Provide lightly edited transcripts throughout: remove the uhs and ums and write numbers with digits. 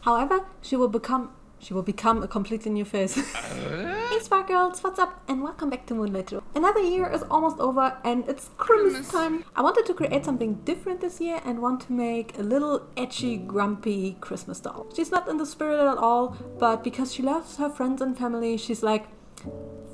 However, she will become a completely new face. Hey Spark Girls, what's up? And welcome back to Moonlight. Another year is almost over and it's Christmas time. I wanted to create something different this year and want to make a little edgy, grumpy Christmas doll. She's not in the spirit at all, but because she loves her friends and family, she's like,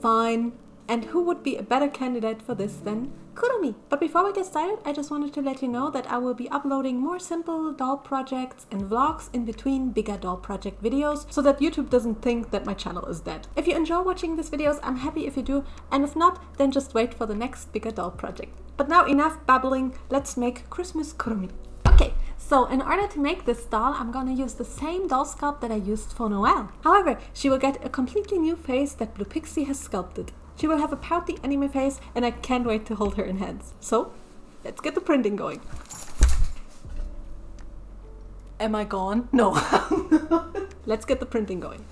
fine. And who would be a better candidate for this than Kuromi? But before we get started, I just wanted to let you know that I will be uploading more simple doll projects and vlogs in between bigger doll project videos so that YouTube doesn't think that my channel is dead. If you enjoy watching these videos, I'm happy if you do, and if not, then just wait for the next bigger doll project. But now enough babbling, let's make Christmas Kuromi. Okay, so in order to make this doll, I'm gonna use the same doll sculpt that I used for Noelle. However, she will get a completely new face that Blue Pixie has sculpted. She will have a pouty anime face and I can't wait to hold her in hands. So, let's get the printing going. Am I gone? No. Let's get the printing going.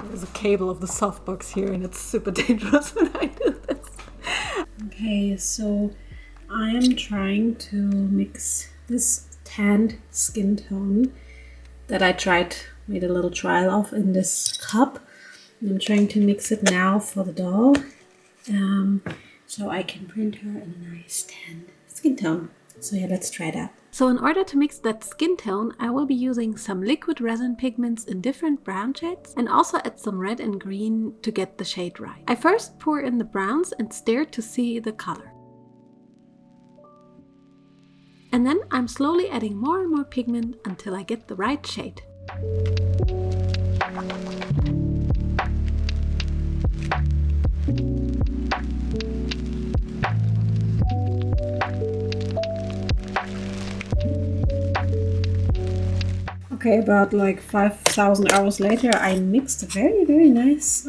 There's a cable of the softbox here and it's super dangerous when I do this. Okay, so I am trying to mix this tanned skin tone that I made a little trial of in this cup. I'm trying to mix it now for the doll, so I can print her in a nice tan skin tone. So yeah, let's try that. So in order to mix that skin tone, I will be using some liquid resin pigments in different brown shades and also add some red and green to get the shade right. I first pour in the browns and stare to see the color. And then I'm slowly adding more and more pigment until I get the right shade. Okay, about like 5,000 hours later, I mixed a very nice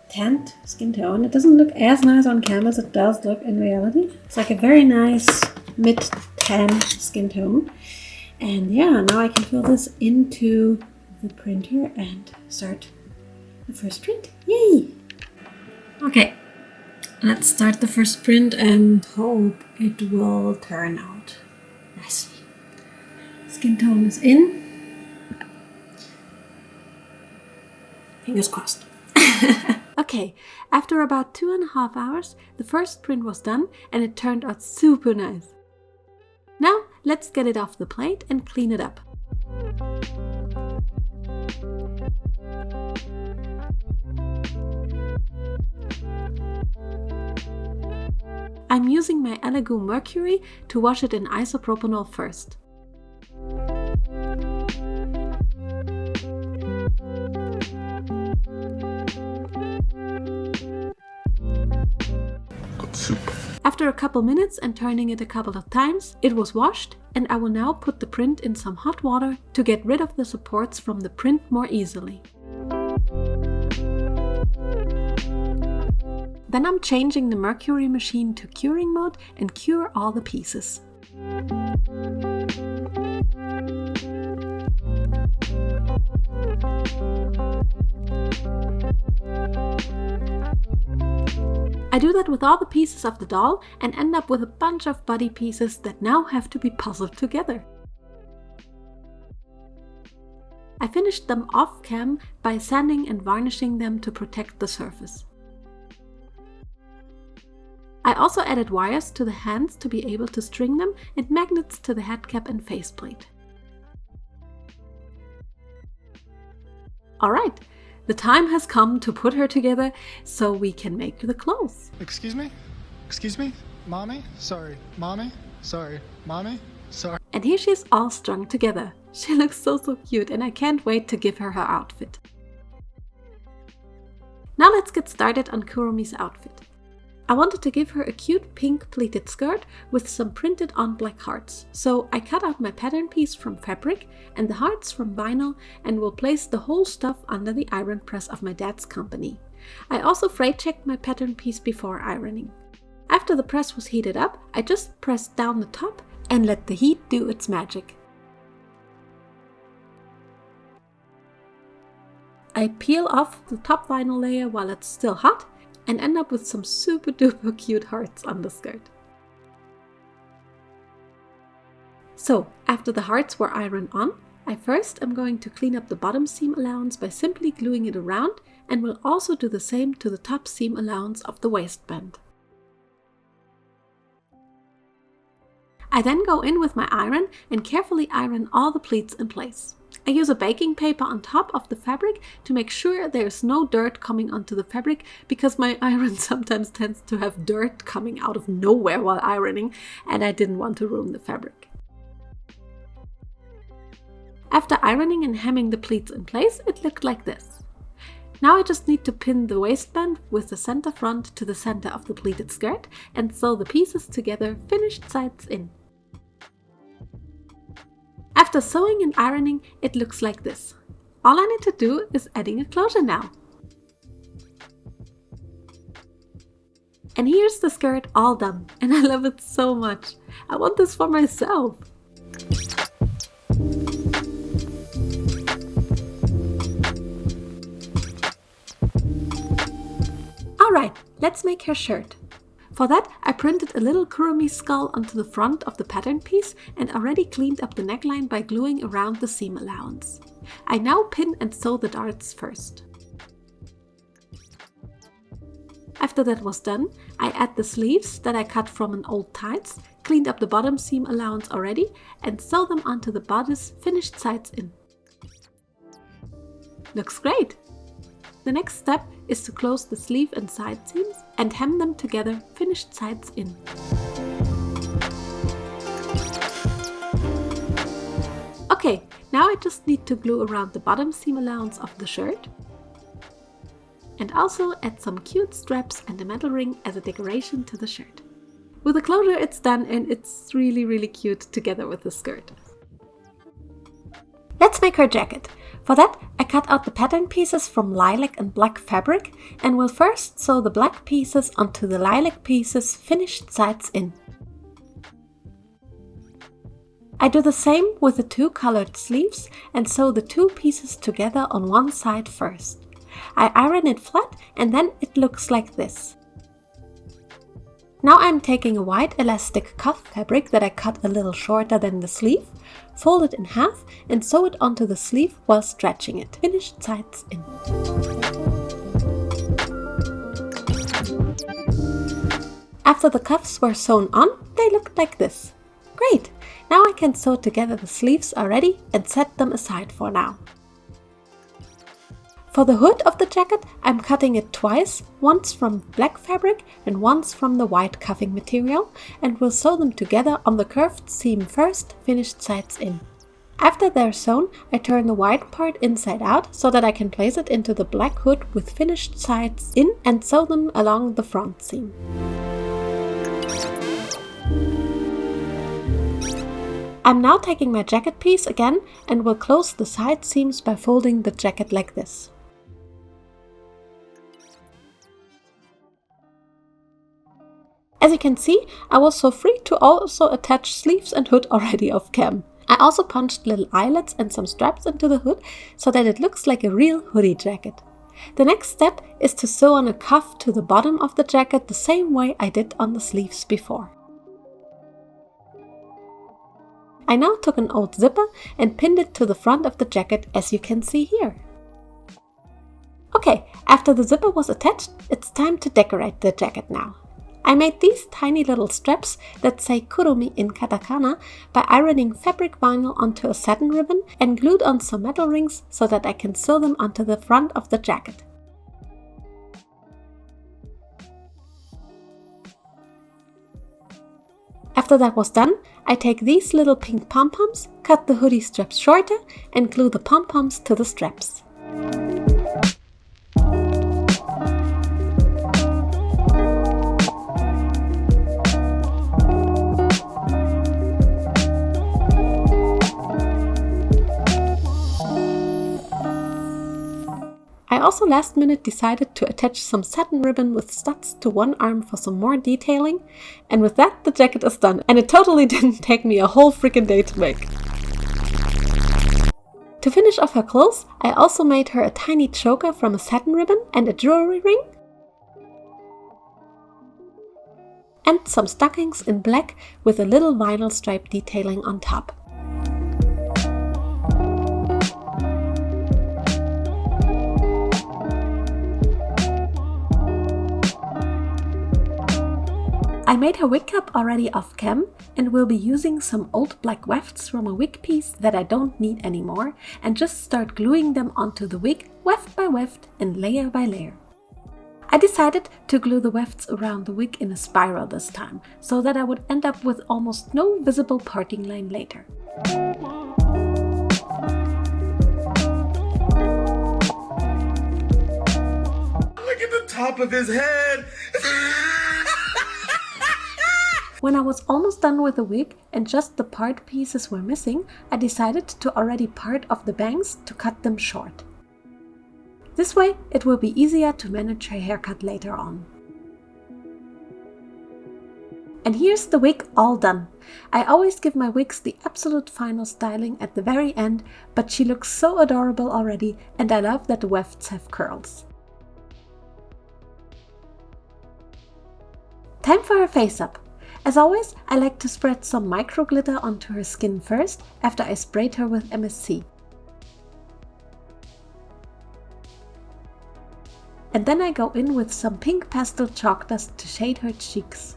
tanned skin tone. It doesn't look as nice on camera as it does look in reality. It's like a very nice mid-tan skin tone. And yeah, now I can fill this into the printer and start the first print. Yay! Okay, let's start the first print and hope it will turn out nicely. Skin tone is in. Fingers crossed. Okay, after about 2.5 hours, the first print was done and it turned out super nice. Now, let's get it off the plate and clean it up. I'm using my Elegoo Mercury to wash it in isopropanol first. After a couple minutes and turning it a couple of times, it was washed, and I will now put the print in some hot water to get rid of the supports from the print more easily. Then I'm changing the Mercury machine to curing mode and cure all the pieces. I do that with all the pieces of the doll and end up with a bunch of body pieces that now have to be puzzled together. I finished them off cam by sanding and varnishing them to protect the surface. I also added wires to the hands to be able to string them and magnets to the head cap and faceplate. Alright, the time has come to put her together so we can make the clothes. Excuse me? Excuse me? Mommy? Sorry. Mommy? Sorry. Mommy? Sorry. And here she is all strung together. She looks so cute and I can't wait to give her her outfit. Now let's get started on Kuromi's outfit. I wanted to give her a cute pink pleated skirt with some printed on black hearts. So I cut out my pattern piece from fabric and the hearts from vinyl and will place the whole stuff under the iron press of my dad's company. I also freight checked my pattern piece before ironing. After the press was heated up, I just pressed down the top and let the heat do its magic. I peel off the top vinyl layer while it's still hot and end up with some super duper cute hearts on the skirt. So, after the hearts were ironed on, I first am going to clean up the bottom seam allowance by simply gluing it around, and will also do the same to the top seam allowance of the waistband. I then go in with my iron and carefully iron all the pleats in place. I use a baking paper on top of the fabric to make sure there's no dirt coming onto the fabric, because my iron sometimes tends to have dirt coming out of nowhere while ironing, and I didn't want to ruin the fabric. After ironing and hemming the pleats in place, it looked like this. Now I just need to pin the waistband with the center front to the center of the pleated skirt and sew the pieces together, finished sides in. After sewing and ironing, it looks like this. All I need to do is adding a closure now. And here's the skirt all done, and I love it so much. I want this for myself. Alright, let's make her shirt. For that, I printed a little Kuromi skull onto the front of the pattern piece and already cleaned up the neckline by gluing around the seam allowance. I now pin and sew the darts first. After that was done, I add the sleeves that I cut from an old tights, cleaned up the bottom seam allowance already, and sew them onto the bodice, finished sides in. Looks great! The next step is to close the sleeve and side seams and hem them together, finished sides in. Okay, now I just need to glue around the bottom seam allowance of the shirt and also add some cute straps and a metal ring as a decoration to the shirt. With the closure it's done, and it's really cute together with the skirt. Let's make her jacket. For that, I cut out the pattern pieces from lilac and black fabric and will first sew the black pieces onto the lilac pieces, finished sides in. I do the same with the two colored sleeves and sew the two pieces together on one side first. I iron it flat and then it looks like this. Now I'm taking a white elastic cuff fabric that I cut a little shorter than the sleeve, fold it in half and sew it onto the sleeve while stretching it, finished sides in. After the cuffs were sewn on, they looked like this. Great! Now I can sew together the sleeves already and set them aside for now. For the hood of the jacket, I'm cutting it twice, once from black fabric and once from the white cuffing material, and will sew them together on the curved seam first, finished sides in. After they're sewn, I turn the white part inside out so that I can place it into the black hood with finished sides in and sew them along the front seam. I'm now taking my jacket piece again and will close the side seams by folding the jacket like this. As you can see, I was so free to also attach sleeves and hood already off cam. I also punched little eyelets and some straps into the hood so that it looks like a real hoodie jacket. The next step is to sew on a cuff to the bottom of the jacket the same way I did on the sleeves before. I now took an old zipper and pinned it to the front of the jacket, as you can see here. Okay, after the zipper was attached, it's time to decorate the jacket now. I made these tiny little straps that say Kuromi in katakana by ironing fabric vinyl onto a satin ribbon and glued on some metal rings so that I can sew them onto the front of the jacket. After that was done, I take these little pink pom-poms, cut the hoodie straps shorter and glue the pom-poms to the straps. I also last minute decided to attach some satin ribbon with studs to one arm for some more detailing, and with that the jacket is done, and it totally didn't take me a whole freaking day to make. To finish off her clothes, I also made her a tiny choker from a satin ribbon and a jewelry ring, and some stockings in black with a little vinyl stripe detailing on top. I made her wig cap already off cam and will be using some old black wefts from a wig piece that I don't need anymore and just start gluing them onto the wig weft by weft and layer by layer. I decided to glue the wefts around the wig in a spiral this time, so that I would end up with almost no visible parting line later. Look at the top of his head! When I was almost done with the wig and just the part pieces were missing, I decided to already part off the bangs to cut them short. This way it will be easier to manage her haircut later on. And here's the wig all done. I always give my wigs the absolute final styling at the very end, but she looks so adorable already and I love that the wefts have curls. Time for her face up. As always, I like to spread some micro glitter onto her skin first, after I sprayed her with MSC. And then I go in with some pink pastel chalk dust to shade her cheeks.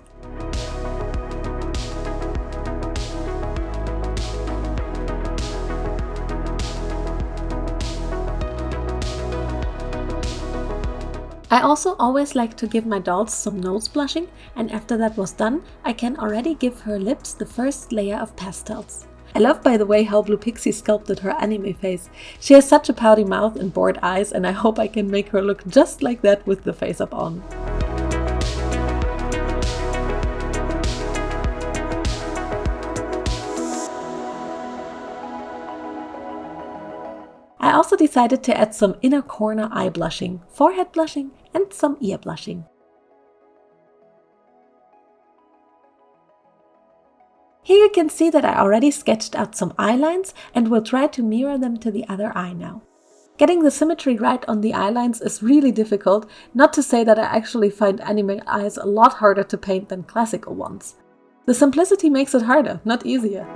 I also always like to give my dolls some nose blushing, and after that was done, I can already give her lips the first layer of pastels. I love, by the way, how Blue Pixie sculpted her anime face. She has such a pouty mouth and bored eyes, and I hope I can make her look just like that with the face up on. I also decided to add some inner corner eye blushing, forehead blushing, and some ear blushing. Here you can see that I already sketched out some eye lines and will try to mirror them to the other eye now. Getting the symmetry right on the eye lines is really difficult, not to say that I actually find anime eyes a lot harder to paint than classical ones. The simplicity makes it harder, not easier.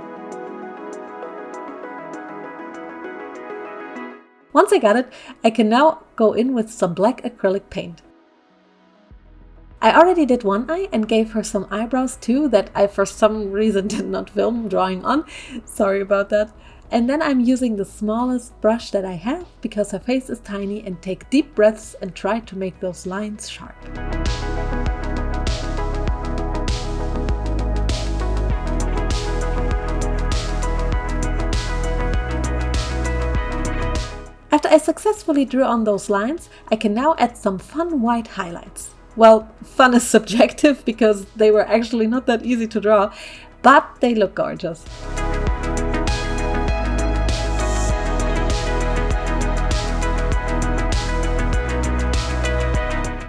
Once I got it, I can now go in with some black acrylic paint. I already did one eye and gave her some eyebrows too that I for some reason did not film drawing on. Sorry about that. And then I'm using the smallest brush that I have because her face is tiny, and take deep breaths and try to make those lines sharp. After I successfully drew on those lines, I can now add some fun white highlights. Well, fun is subjective because they were actually not that easy to draw, but they look gorgeous.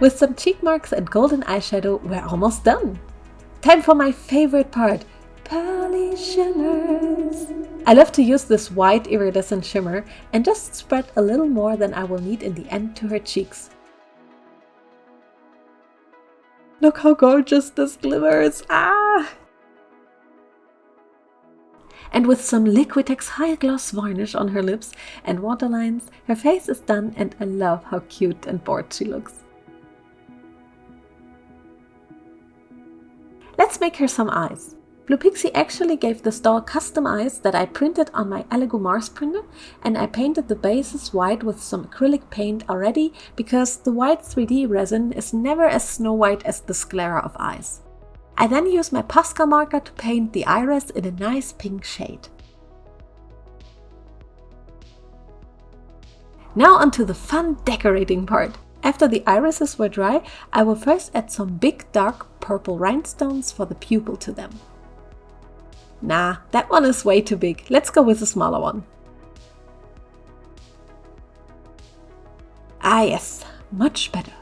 With some cheek marks and golden eyeshadow, we're almost done. Time for my favorite part, pearly shimmers. I love to use this white iridescent shimmer and just spread a little more than I will need in the end to her cheeks. Look how gorgeous this glimmers! Ah! And with some Liquitex High Gloss varnish on her lips and waterlines, her face is done, and I love how cute and bored she looks. Let's make her some eyes. Blue Pixie actually gave this doll custom eyes that I printed on my Elegoo Mars printer, and I painted the bases white with some acrylic paint already because the white 3D resin is never as snow white as the sclera of eyes. I then use my Posca marker to paint the iris in a nice pink shade. Now onto the fun decorating part. After the irises were dry, I will first add some big dark purple rhinestones for the pupil to them. Nah, that one is way too big. Let's go with a smaller one. Ah yes, much better.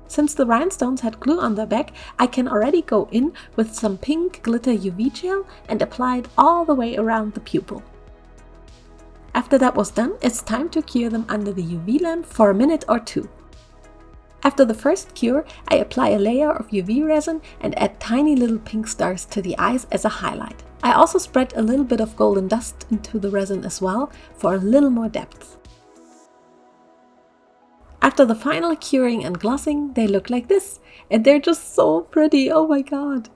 Since the rhinestones had glue on their back, I can already go in with some pink glitter UV gel and apply it all the way around the pupil. After that was done, it's time to cure them under the UV lamp for a minute or two. After the first cure, I apply a layer of UV resin and add tiny little pink stars to the eyes as a highlight. I also spread a little bit of golden dust into the resin as well for a little more depth. After After the final curing and glossing, they look like this. And they're just so pretty, oh my god.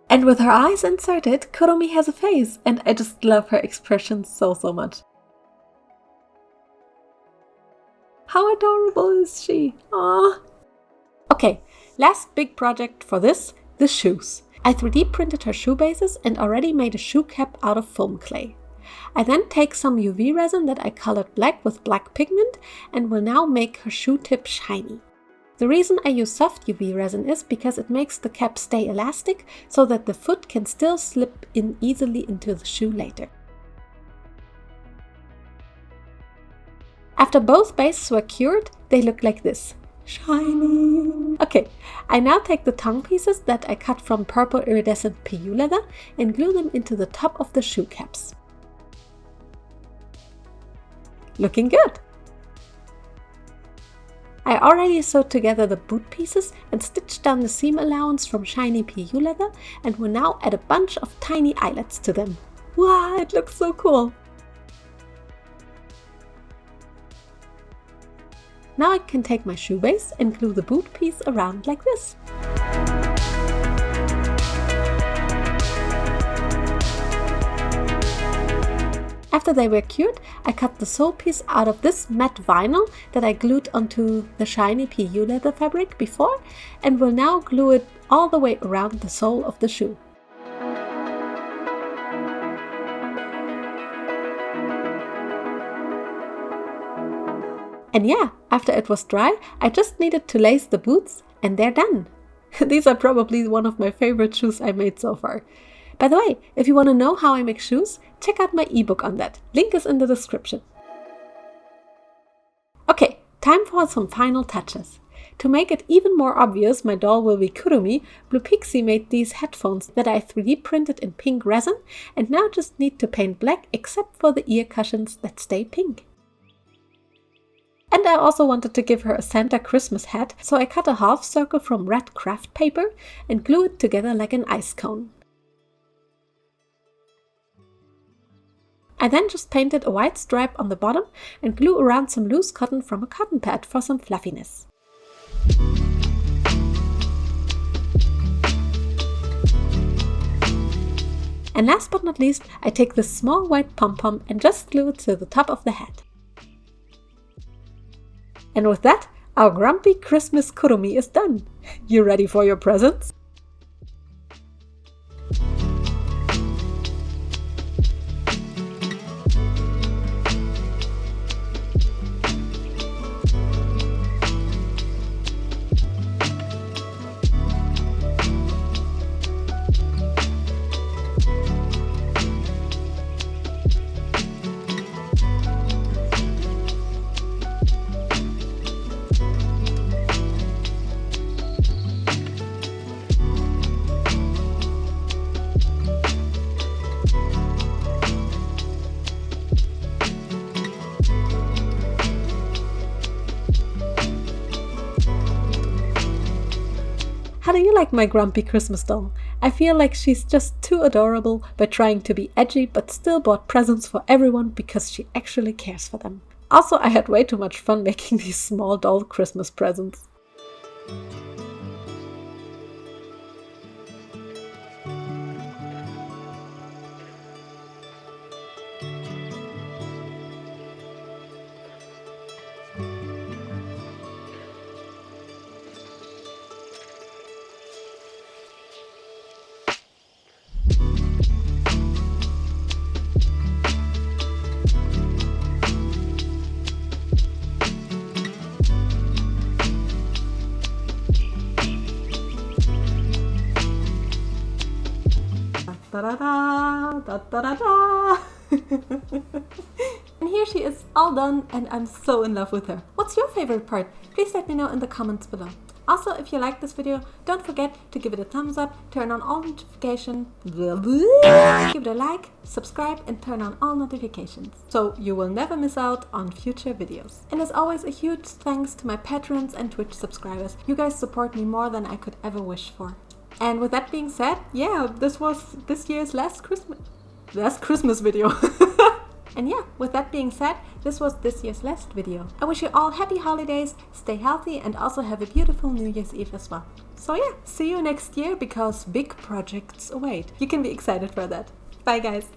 And with her eyes inserted, Kuromi has a face, and I just love her expression so much. How adorable is she? Aww. Okay, last big project for this, the shoes. I 3D printed her shoe bases and already made a shoe cap out of foam clay. I then take some UV resin that I colored black with black pigment and will now make her shoe tip shiny. The reason I use soft UV resin is because it makes the cap stay elastic so that the foot can still slip in easily into the shoe later. After both bases were cured, they look like this. Shiny! Okay, I now take the tongue pieces that I cut from purple iridescent PU leather and glue them into the top of the shoe caps. Looking good! I already sewed together the boot pieces and stitched down the seam allowance from shiny PU leather and will now add a bunch of tiny eyelets to them. Wow, it looks so cool! Now I can take my shoe base and glue the boot piece around like this. After they were cured, I cut the sole piece out of this matte vinyl that I glued onto the shiny PU leather fabric before and will now glue it all the way around the sole of the shoe. And yeah, after it was dry, I just needed to lace the boots and they're done. These are probably one of my favorite shoes I made so far. By the way, if you want to know how I make shoes, check out my ebook on that. Link is in the description. Okay, time for some final touches. To make it even more obvious my doll will be Kuromi, Blue Pixie made these headphones that I 3D printed in pink resin and now just need to paint black except for the ear cushions that stay pink. And I also wanted to give her a Santa Christmas hat, so I cut a half circle from red craft paper and glue it together like an ice cone. I then just painted a white stripe on the bottom and glue around some loose cotton from a cotton pad for some fluffiness. And last but not least, I take this small white pom-pom and just glue it to the top of the hat. And with that, our grumpy Christmas Kuromi is done. You ready for your presents? How do you like my grumpy Christmas doll? I feel like she's just too adorable by trying to be edgy but still bought presents for everyone because she actually cares for them. Also, I had way too much fun making these small doll Christmas presents. Da-da-da, da-da-da-da. And here she is, all done, and I'm so in love with her. What's your favorite part? Please let me know in the comments below. Also, if you like this video, don't forget to give it a thumbs up, turn on all notifications, give it a like, subscribe, and turn on all notifications, so you will never miss out on future videos. And as always, a huge thanks to my patrons and Twitch subscribers. You guys support me more than I could ever wish for. And with that being said, yeah, this was this year's last Christmas video. And yeah, with that being said, this was this year's last video. I wish you all happy holidays, stay healthy, and also have a beautiful New Year's Eve as well. So yeah, see you next year because big projects await. You can be excited for that. Bye guys!